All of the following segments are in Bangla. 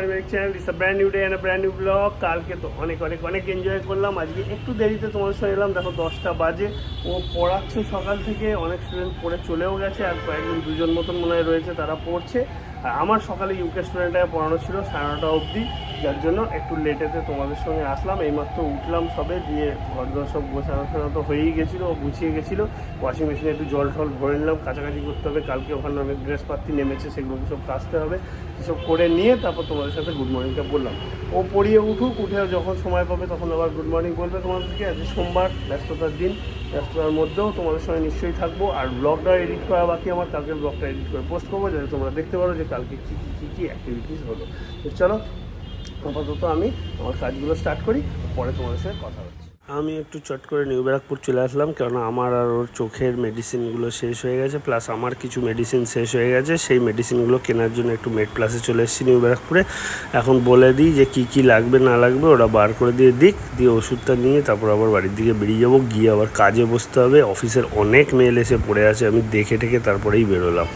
পারিবারিক channel. It's a brand new day and a brand new blog. কালকে তো অনেক এনজয় করলাম। আজকে একটু দেরিতে তোমাদের সঙ্গে এলাম। দেখো 10টা বাজে। ও পড়াচ্ছে সকাল থেকে, অনেক স্টুডেন্ট পড়ে চলেও গেছে, আর কয়েকজন দুজন মতন মনে হয় রয়েছে, তারা পড়ছে। আর আমার সকালে ইউকে স্টুডেন্টটাকে পড়ানো ছিল 9:30 অবধি, যার জন্য একটু লেটেতে তোমাদের সঙ্গে আসলাম। এইমাত্র উঠলাম সবে, দিয়ে ঘরদোর সব গোছানো তো হয়েই গেছিলো, গুছিয়ে গেছিলো। ওয়াশিং মেশিনে একটু জল টল ভরে নিলাম, কাছাকাছি করতে হবে, কালকে ওখানে অনেক ড্রেসপাতি নেমেছে, সেগুলো সব কাচতে হবে। এসব করে নিয়ে তারপর তোমাদের সাথে গুড মর্নিংটা বললাম। ও পড়িয়ে উঠুক, উঠে যখন সময় পাবে তখন আবার গুড মর্নিং বলবে তোমাদেরকে। আজকে সোমবার, ব্যস্ততার দিন, ব্যস্ততার মধ্যেও তোমাদের সঙ্গে নিশ্চয়ই থাকবো। আর ব্লগটা এডিট করা বাকি আমার, কালকে ব্লগটা এডিট করে পোস্ট করবো, যাতে তোমরা দেখতে পারো যে কালকে কী অ্যাক্টিভিটিস হলো। তো চলো আপাতত আমি আমার কাজগুলো স্টার্ট করি, পরে তোমাদের সাথে কথা হচ্ছে। আমি একটু চট করে নিউ ব্যারাকপুর চলে আসলাম, কেননা আমার আর ওর চোখের মেডিসিনগুলো শেষ হয়ে গেছে, প্লাস আমার কিছু মেডিসিন শেষ হয়ে গেছে। সেই মেডিসিনগুলো কেনার জন্য একটু মেড প্লাসে চলে এসেছি নিউ ব্যারাকপুরে। এখন বলে দিই যে কী লাগবে না লাগবে, ওরা বার করে দিয়ে ওষুধটা নিয়ে তারপর আবার বাড়ির দিকে বেরিয়ে যাবো, গিয়ে আবার কাজে বসতে হবে। অফিসের অনেক মেল এসে পড়ে আছে, আমি দেখে ঠেকে তারপরেই বেরোলাম।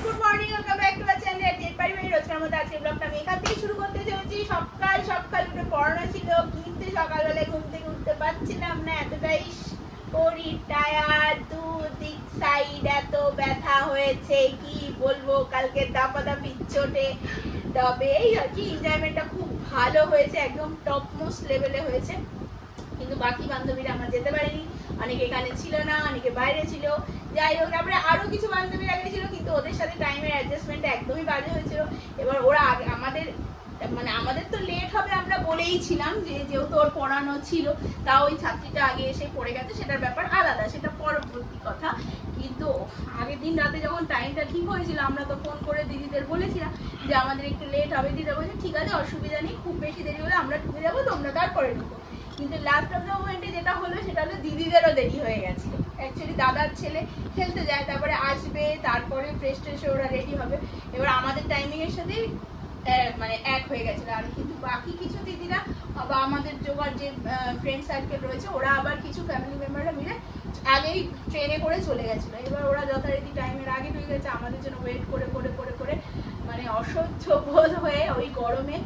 পড়ানো ছিল, কিন্তু সকালবেলায় ঘুম থেকে উঠতে পারছিলাম না, এতটাই শরীর টায়ার্ড, দুদিক সাইড এত ব্যথা হয়েছে কি বলবো। কালকে দাপাদাপি চোটে, তবে এই আর কি এনজয়মেন্টটা খুব ভালো হয়েছে, একদম টপ মোস্ট লেভেলে হয়েছে। কিন্তু বাকি বান্ধবীরা আমার যেতে পারেনি, অনেকে এখানে ছিল না, অনেকে বাইরে ছিল। যাই হোক, তারপরে আরো কিছু বান্ধবীর আগে ছিল, কিন্তু ওদের সাথে টাইমের অ্যাডজাস্টমেন্ট একদমই বাজে হয়েছিল। এবার ওরা আগে আমাদের তো লেট হবে আমরা বলেই ছিলাম, যেহেতু ওর পড়ানো ছিল, তা ওই ছাত্রীটা আগে এসে পড়ে গেছে, সেটার ব্যাপার আলাদা, সেটা পরবর্তী কথা। কিন্তু আগের দিন রাতে যখন টাইমটা ঠিক হয়েছিল, আমরা তো ফোন করে দিদিদের বলেছিলাম যে আমাদের একটু লেট হবে। দিদি বলছে ঠিক আছে, অসুবিধা নেই, খুব বেশি দেরি হলে আমরা ঢুকে যাবো, তোমরা তারপরে ঢুকো। কিন্তু লাস্ট অফ দ্য মোমেন্টে যেটা হলো, সেটা হলো দিদিদেরও দেরি হয়ে গেছিল। অ্যাকচুয়ালি দাদার ছেলে খেলতে যায়, তারপরে আসবে, তারপরে ফ্রেশ ট্রেশে ওরা রেডি হবে। এবার আমাদের টাইমিংয়ের সাথে মানে এক হয়ে গেছিল। আর কিন্তু বাকি কিছু দিদিরা বা আমাদের জোগাড় যে ফ্রেন্ড সার্কেল রয়েছে, ওরা আবার কিছু ফ্যামিলি মেম্বাররা মিলে আগেই ট্রেনে করে চলে গেছিলো। এবার ওরা যথারীতি টাইমের আগে ঢুকে গেছে, আমাদের জন্য ওয়েট করে করে করে করে মানে অসহ্য বোধ হয়ে ওই গরমে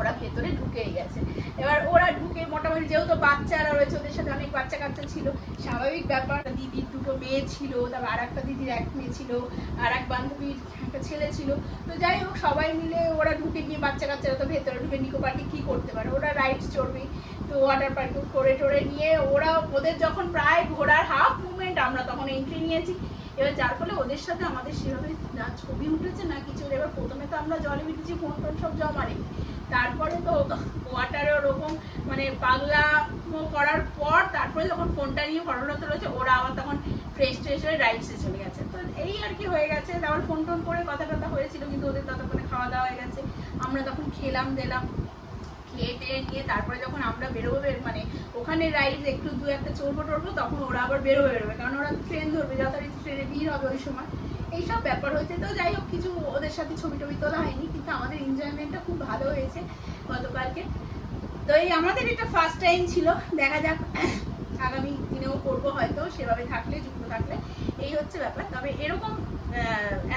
ওরা ভেতরে ঢুকেই গেছে। এবার ওরা ঢুকে মোটামুটি, যেহেতু বাচ্চারা রয়েছে, ওদের সাথে অনেক বাচ্চা কাচ্চা ছিল, স্বাভাবিক ব্যাপার। দিদির দুটো মেয়ে ছিল, তারপর আর একটা দিদির এক মেয়ে ছিল, আর এক বান্ধবীর একটা ছেলে ছিল। তো যাই হোক, সবাই মিলে ওরা ঢুকে গিয়ে, বাচ্চা কাচ্চারা তো ভেতরে ঢুকে নিকো পার্কে কী করতে পারে, ওরা রাইডস চড়বে। তো ওয়াটার পার্কে করে টোরে নিয়ে ওদের যখন প্রায় ঘোরার হাফ মুভমেন্ট, আমরা তখন এন্ট্রি নিয়েছি। এবার যার ফলে ওদের সাথে আমাদের সেভাবে না ছবি উঠেছে না কিছু। এবার প্রথমে তো আমরা জলে মিটেছি, ফোন টোন সব জমা রেখে, তারপরে তো ওয়াটারে ওরকম মানে পাগলা করার পর তারপরে যখন ফোনটা নিয়ে ফটোটা তুলেছে, ওরা আবার তখন ফ্রেশ ট্রেশ হয়ে রাইডসে চলে গেছে। তো এই আর কি হয়ে গেছে। তারপর ফোন টোন করে কথা টথা হয়েছিল, কিন্তু ওদের ততক্ষণে খাওয়া দাওয়া হয়ে গেছে। আমরা তখন খেলাম দিলাম, খেয়ে টেয়ে নিয়ে তারপরে যখন আমরা বেরোবে, মানে ওখানে রাইড একটু দু একটা চড়বো টড়বো, তখন ওরা আবার বেরোবে, কারণ ওরা ট্রেন ধরবে, যথারীতি ট্রেনে ভিড় হবে ওই সময়। এইসব ব্যাপার হয়েছে। তো যাই হোক, কিছু ওদের সাথে ছবি টবি তোলা হয়নি, কিন্তু আমাদের এনজয়মেন্টটা খুব ভালো হয়েছে গতকালকে। তো এই আমাদের এটা ফার্স্ট টাইম ছিল, দেখা যাক আগামী দিনেও করবো হয়তো, সেভাবে থাকলে, যুক্ত থাকলে। এই হচ্ছে ব্যাপার। তবে এরকম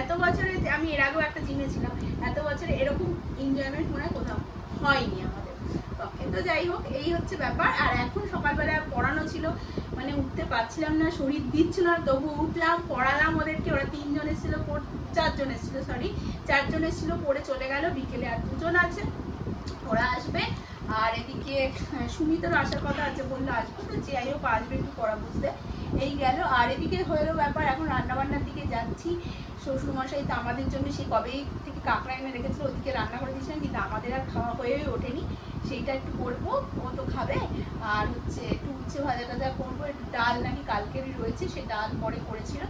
এত বছরে, আমি এর আগেও একটা জিমে ছিলাম, এত বছরে এরকম এনজয়মেন্ট মনে হয় কোথাও হয়নি আমাদের পক্ষে। তো যাই হোক, এই হচ্ছে ব্যাপার। আর এখন সকালবেলা পড়ানো ছিল, মানে উঠতে পারছিলাম না, শরীর দিচ্ছিল না, তবু উঠলাম, পড়ালাম ওদেরকে। ওরা 3 জন এসেছিল, 4 জন এসেছিল, সরি 4 জন এসেছিল, পড়ে চলে গেল। বিকেলে আর 2 জন আছে, ওরা আসবে। আর এদিকে সুমিতেরও আসার কথা আছে, বললো আসবো। তো যাই হোক, আসবে, একটু পড়া বুঝতে। এই গেল। আর এদিকে হলো ব্যাপার, এখন রান্নাবান্নার দিকে যাচ্ছি। শ্বশুরমশাই তো আমাদের জন্য সেই কবেই থেকে কাঁকড়া এনে রেখেছিল, ওদিকে রান্না করে দিয়েছিলাম, কিন্তু আমাদের আর খাওয়া হয়ে ওঠেনি। সেইটা একটু করবো, ও তো খাবে। আর হচ্ছে একটু উচ্ছে ভাজা টাজা করবো, একটু ডাল নাকি কালকেরই রয়েছে, সে ডাল পরে করেছিল।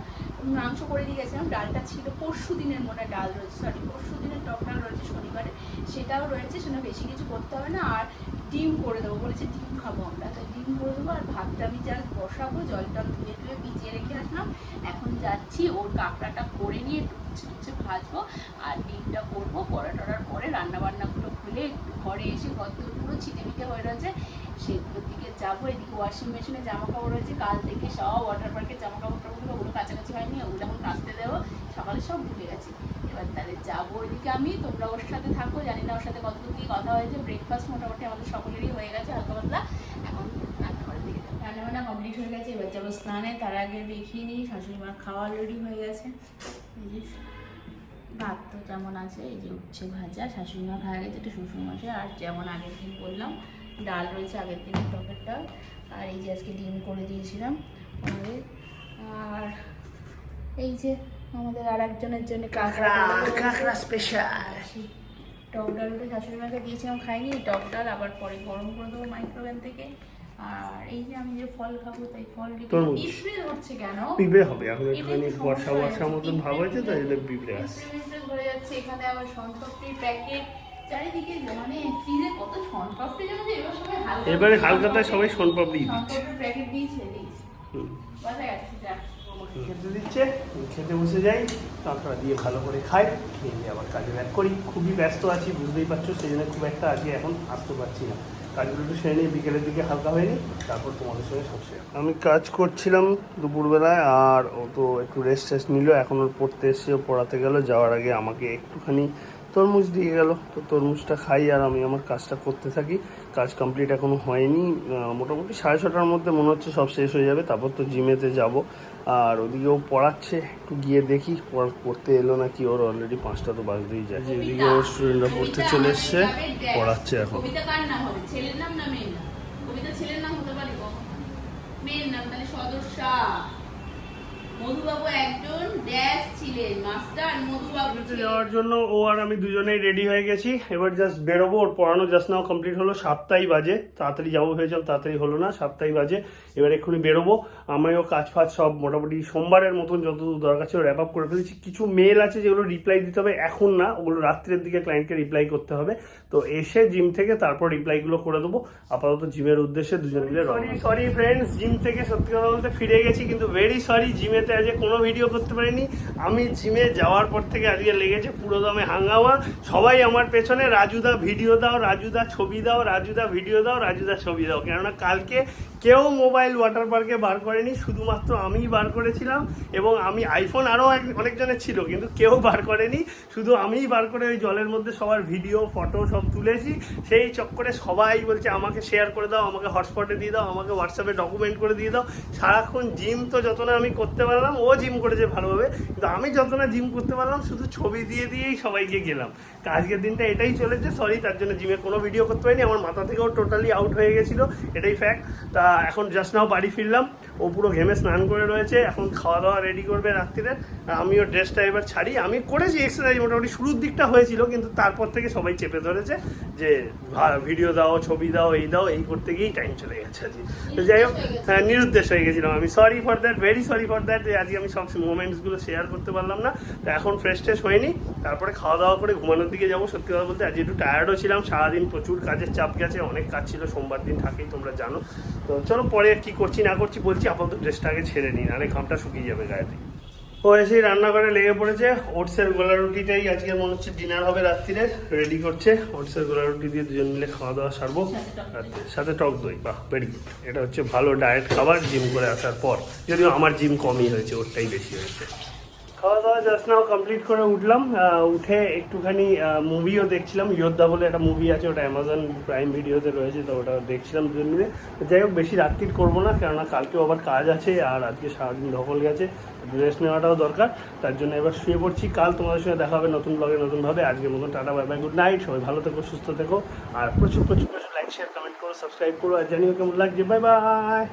মাংস করে দিয়ে গেছিলাম, ডালটা ছিল পরশু দিনের, মনে ডাল রয়েছে, সরি পরশু দিনের টক ডাল রয়েছে শনিবারে, সেটাও রয়েছে, সেটা বেশি কিছু করতে হবে না। আর ডিম করে দেবো বলেছে, ডিম খাবো আমরা, তাই ডিম করে দেবো। আর ভাতটা আমি জাস্ট বসাবো, জল টল ধুয়ে ধুয়ে ভিজিয়ে রেখে আসলাম। এখন যাচ্ছি ওর কাঁকড়াটা করে নিয়ে একটু উচ্ছে ভাজবো, আর ডিমটা করবো। করার পরে রান্নাবান্নাগুলো খুলে একটু ঘরে এসে ঘর পুরো ছিটেমিটে হয়ে রয়েছে, সেগুলোর দিকে যাবো। এদিকে ওয়াশিং মেশিনে জামা কাপড় রয়েছে, কাল থেকে সব ওয়াটার পার্কের জামা কাপড় টাপড়গুলো, ওগুলো কাছাকাছি হয়নি, ওগুলো এখন কাচতে দেবো। সকালে সব ভুলে গেছি। এবার তাহলে যাবো ওইদিকে আমি, তোমরা ওর সাথে থাকো, জানি না ওর সাথে কতটুকু কি কথা হয়েছে। ব্রেকফাস্ট মোটামুটি আমাদের সকলেরই হয়ে গেছে হালকা পাতলা, এখন রান্নাঘরের দিকে যাবো। রান্নাবান্না কমপ্লিট হয়ে গেছে, এবার যাবো স্নানে। তার আগে দেখিয়ে নিই শাশুড়ি মার খাওয়া রেডি হয়ে গেছে। এই যে ভাত তো যেমন আছে, এই যে উচ্ছে ভাজা শাশুড়ি মা খাওয়া গেছে, একটু শ্বশুর মশাই, আর যেমন আগের দিন বললাম ডাল রয়েছে আগের দিনের টকের ডাল, আর এই যে আজকে ডিম করে দিয়েছিলাম আমাদের, আর এই যে আমাদের আর একজনের জন্য কাঁকড়া স্পেশাল টক ডালটা শাশুড়ি মাকে দিয়েছিলাম, খাইনি। টক ডাল আবার পরে গরম করে দেবো মাইক্রোওয়েভ থেকে। আর এই যে আমি যে ফল খাবো, তাই ফল পিঁপড়ে ধরছে কেন? পিঁপড়ে হবে এখন, একটুখানি বর্ষা মতন ভাব হয়েছে, তাই জন্য পিঁপড়ে আসছে। ধরে যাচ্ছে। এখানে আবার শনপাপড়ির প্যাকেট চারিদিকে, মানে ফ্রিজে কত শনপাপড়ি যেন, এবার সবাই এবারে হালকাতায় সবাই শনপাপড়ি দিচ্ছে, শনপাপড়ির প্যাকেট দিয়েছে কথা যাচ্ছে। যা খেতে দিচ্ছে, খেতে বসে যাই, কাঁকড়া দিয়ে ভালো করে খাই, খেয়ে দিয়ে আবার কাজে ব্যাক করি। খুবই ব্যস্ত আছি বুঝতেই পারছো, সেই জন্য খুব একটা আজকে এখন আসতে পারছি না। কাজগুলো একটু সেরে নিয়ে বিকেলের দিকে হালকা হয়নি, তারপর তোমাদের সঙ্গে সব শেয়ার। আমি কাজ করছিলাম দুপুরবেলায়, আর ও তো একটু রেস্ট নিল, এখন ওর পড়তে এসে ও পড়াতে গেল। যাওয়ার আগে আমাকে একটুখানি তরমুজ দিয়ে গেল, তো তরমুজটা খাই আর আমি আমার কাজটা করতে থাকি। কাজ কমপ্লিট এখনও হয়নি, মোটামুটি 6:30টার মধ্যে মনে হচ্ছে সব শেষ হয়ে যাবে, তারপর তো জিমেতে যাব। আর ওদিকেও পড়াচ্ছে, একটু গিয়ে দেখি পড়তে এলো নাকি, ওর অলরেডি 5টা তো বাজতেই যায়। এদিকে ওর স্টুডেন্টরা পড়তে চলে এসছে, পড়াচ্ছে এখন। কবিতা কার নাম হবে, ছেলের নাম না মেয়ের নাম? কবিতা ছেলের নাম হতে পারে, মেয়ের নাম তাহলে সদস্যা। মধুবাবু একজন ড্যাশ ছিলেন, মাস্টার মধুবাবু যাওয়ার জন্য ও আর আমি দুজনেই রেডি হয়ে গেছি। এবার জাস্ট বেরোবো, ওর পড়ানো জাস্ট নাও কমপ্লিট হলো, 7টাই বাজে। তাড়াতাড়ি যাবো ভেবেছিলাম, তাড়াতাড়ি হলো না, 7টাই বাজে। এবার এক্ষুনি বেরোবো। আমিও কাজ ফাজ সব মোটামুটি সোমবারের মতন যতদূর দরকার ছিল র্যাপ আপ করে ফেলেছি। কিছু মেল আছে যেগুলো রিপ্লাই দিতে হবে এখন না, ওগুলো রাত্রের দিকে ক্লায়েন্টকে রিপ্লাই করতে হবে। তো এসে জিম থেকে তারপর রিপ্লাইগুলো করে দেবো। আপাতত জিমের উদ্দেশ্যে দুজন মিলে সরি ফ্রেন্ডস, জিম থেকে সত্যি কথা বলতে ফিরে গেছি, কিন্তু ভেরি সরি জিমেতে আজকে কোনো ভিডিও করতে পারিনি। আমি জিমে যাওয়ার পর থেকে আজকে লেগেছে পুরো দমে হাঙ্গামা। সবাই আমার পেছনে রাজুদা ভিডিও দাও, রাজুদা ছবি দাও, রাজুদা ভিডিও দাও, রাজুদা ছবি দাও। কেননা কালকে কেউ মোবাইল ওয়াটার পার্কে বার করেনি, শুধুমাত্র আমিই বার করেছিলাম। এবং আমি আইফোন আরও অনেকজনের ছিল, কিন্তু কেউ বার করেনি, শুধু আমিই বার করে ওই জলের মধ্যে সবার ভিডিও ফটো সব তুলেছি। সেই চক্করে সবাই বলছে আমাকে শেয়ার করে দাও, আমাকে হটস্পটে দিয়ে দাও, আমাকে হোয়াটসঅ্যাপে ডকুমেন্ট করে দিয়ে দাও। সারাক্ষণ জিম তো যত না আমি করতে পারলাম, ও জিম করেছে ভালোভাবে, কিন্তু আমি যত না জিম করতে পারলাম শুধু ছবি দিয়েই সবাইকে গেলাম। আজকের দিনটা এটাই চলেছে, সরি তার জন্য জিমে কোনো ভিডিও করতে পারিনি। আমার মাথা থেকেও টোটালি আউট হয়ে গেছিলো, এটাই ফ্যাক্ট। তা এখন জাস্ট নাও বাড়ি ফিরলাম, ও পুরো ঘেমে স্নান করে রয়েছে, এখন খাওয়া দাওয়া রেডি করবে রাত্রিরে। আমিও ড্রেসটা এবার ছাড়ি। আমি করেছি এক্সারসাইজ, মোটামুটি শুরুর দিকটা হয়েছিল, কিন্তু তারপর থেকে সবাই চেপে ধরেছে যে ভিডিও দাও, ছবি দাও, এই করতে গিয়েই টাইম চলে গেছে আজকে। তো যাই হোক, হ্যাঁ, নিরুদ্দেশ হয়ে গেছিলাম আমি, sorry for that, very sorry for that. আজকে আমি সব মোমেন্টসগুলো শেয়ার করতে পারলাম না। তো এখন ফ্রেশ হয়নি, তারপরে খাওয়া দাওয়া করে ঘুমানোর দিকে যাবো। সত্যি কথা বলতে আজকে একটু টায়ার্ডও ছিলাম, সারাদিন প্রচুর কাজের চাপ গেছে, অনেক কাজ ছিল, সোমবার দিন থাকেই তোমরা জানো। তো চলো পরে কি করছি না করছি বলছি, আপাতত ড্রেসটা আগে ছেড়ে নিই, নাহলে ঘামটা শুকিয়ে যাবে গায়েতে। ও এসেই রান্নাঘরে লেগে পড়েছে, ওটসের গোলা রুটিটাই আজকে মনে হচ্ছে ডিনার হবে রাত্রিরে, রেডি করছে। ওটসের গোলা রুটি দিয়ে দুজন মিলে খাওয়া দাওয়া সারবো, সাথে টক দই। বাহ, ভেরি গুড, এটা হচ্ছে ভালো ডায়েট খাবার জিম করে আসার পর, যদিও আমার জিম কমই হয়েছে, ওরটাই বেশি হয়েছে। খাওয়া দাওয়া জাস্ট নাও কমপ্লিট করে উঠলাম, উঠে একটুখানি মুভিও দেখছিলাম। যোদ্ধা বলে একটা মুভি আছে, ওটা অ্যামাজন প্রাইম ভিডিওতে রয়েছে, তো ওটা দেখছিলাম দুজন মিলে। যাই হোক, বেশি রাত্রির করবো না, কেননা কালকেও আবার কাজ আছে, আর আজকে সারাদিন ধকল গেছে, রেস্ট নেওয়াটাও দরকার। তার জন্য এবার শুয়ে পড়ছি। কাল তোমাদের সঙ্গে দেখা হবে নতুন ব্লগে নতুনভাবে। আজকের মতন tata, bye bye, good night. সবাই ভালো থেকো, সুস্থ থেকো, আর প্রচুর লাইক শেয়ার কমেন্ট করো, সাবস্ক্রাইব করো, আর জানিও কেমন লাগছে। Bye bye.